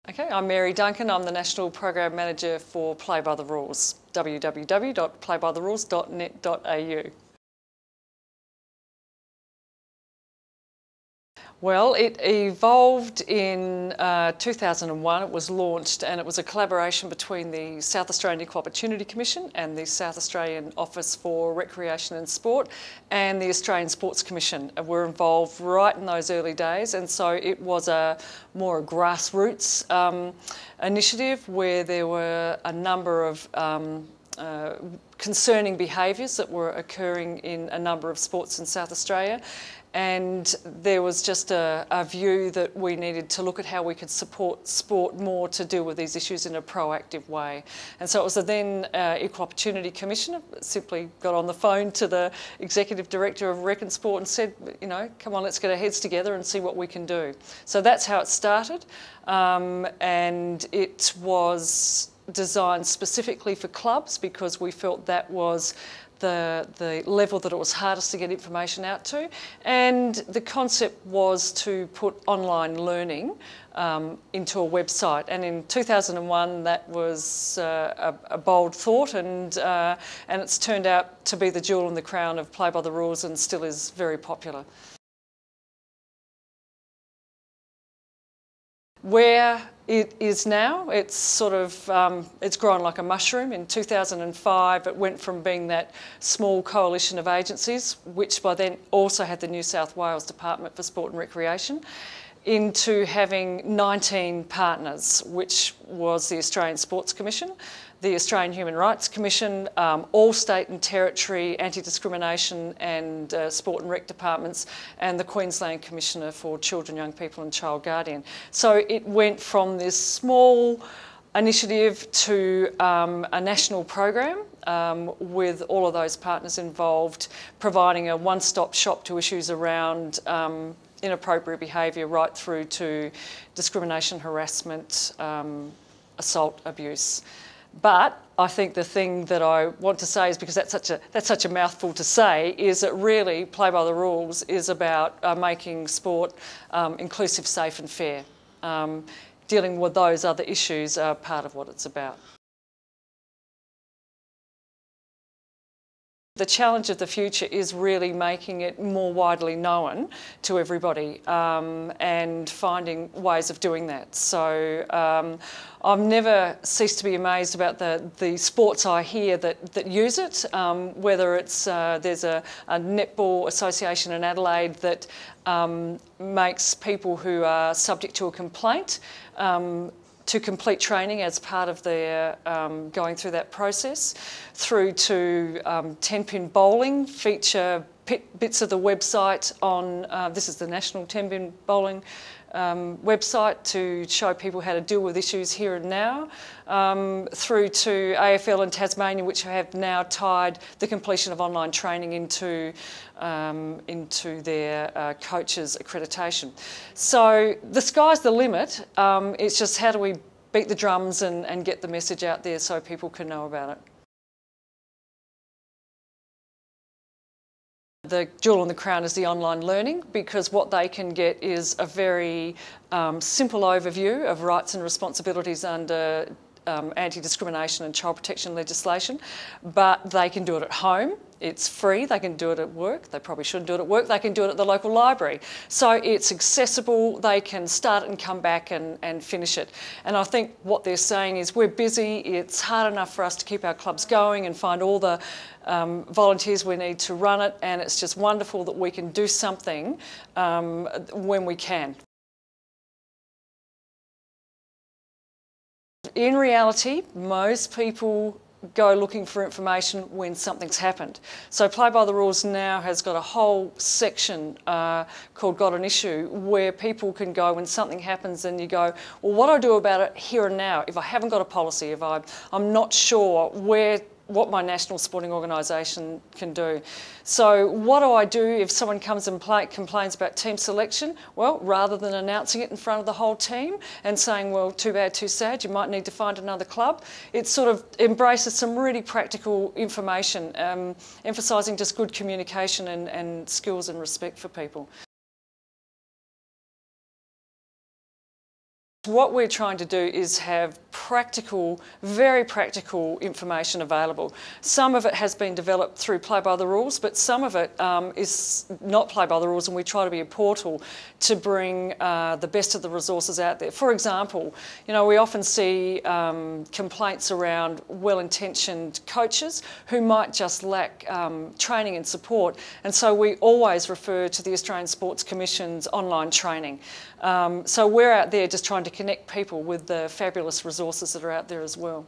Okay, I'm Mary Duncan. I'm the National Program Manager for Play by the Rules, www.playbytherules.net.au. Well, it evolved in 2001. It was launched, and it was a collaboration between the South Australian Equal Opportunity Commission and the South Australian Office for Recreation and Sport and the Australian Sports Commission were involved right in those early days, and so it was a more grassroots initiative where there were a number of concerning behaviours that were occurring in a number of sports in South Australia. And there was just a view that we needed to look at how we could support sport more to deal with these issues in a proactive way. And so it was the then Equal Opportunity Commissioner simply got on the phone to the Executive Director of Rec and Sport and said, you know, come on, let's get our heads together and see what we can do. So that's how it started, and it was designed specifically for clubs because we felt that was the level that it was hardest to get information out to, and the concept was to put online learning into a website. And in 2001 that was a bold thought, and it's turned out to be the jewel in the crown of Play by the Rules and still is very popular. Where it is now, it's sort of, it's grown like a mushroom. In 2005, it went from being that small coalition of agencies, which by then also had the New South Wales Department for Sport and Recreation, into having 19 partners, which was the Australian Sports Commission, the Australian Human Rights Commission, all state and territory anti-discrimination and sport and rec departments, and the Queensland Commissioner for Children, Young People and Child Guardian. So it went from this small initiative to a national program with all of those partners involved, providing a one-stop shop to issues around inappropriate behaviour right through to discrimination, harassment, assault, abuse. But I think the thing that I want to say is, because that's such a mouthful to say, is that really Play by the Rules is about making sport inclusive, safe and fair. Dealing with those other issues are part of what it's about. The challenge of the future is really making it more widely known to everybody and finding ways of doing that. So I've never ceased to be amazed about the sports I hear that use it, whether it's there's a netball association in Adelaide that makes people who are subject to a complaint to complete training as part of their going through that process, through to 10-pin bowling, feature bits of the website on, this is the National 10-pin bowling website to show people how to deal with issues here and now, through to AFL and Tasmania, which have now tied the completion of online training into their coaches' accreditation. So the sky's the limit. It's just how do we beat the drums and get the message out there so people can know about it. The jewel in the crown is the online learning, because what they can get is a very simple overview of rights and responsibilities under anti-discrimination and child protection legislation, but they can do it at home. It's free. They can do it at work. They probably shouldn't do it at work. They can do it at the local library. So it's accessible. They can start it and come back and finish it. And I think what they're saying is we're busy. It's hard enough for us to keep our clubs going and find all the volunteers we need to run it, and it's just wonderful that we can do something when we can. In reality, most people go looking for information when something's happened. So Play by the Rules now has got a whole section called Got an Issue, where people can go when something happens and you go, well, what do I do about it here and now? If I haven't got a policy, if I'm not sure what my national sporting organisation can do. So what do I do if someone comes and complains about team selection? Well, rather than announcing it in front of the whole team and saying, well, too bad, too sad, you might need to find another club, it sort of embraces some really practical information, emphasising just good communication and skills and respect for people. What we're trying to do is have practical, very practical information available. Some of it has been developed through Play by the Rules, but some of it is not Play by the Rules, and we try to be a portal to bring the best of the resources out there. For example, you know, we often see complaints around well-intentioned coaches who might just lack training and support, and so we always refer to the Australian Sports Commission's online training. So we're out there just trying to connect people with the fabulous resources that are out there as well.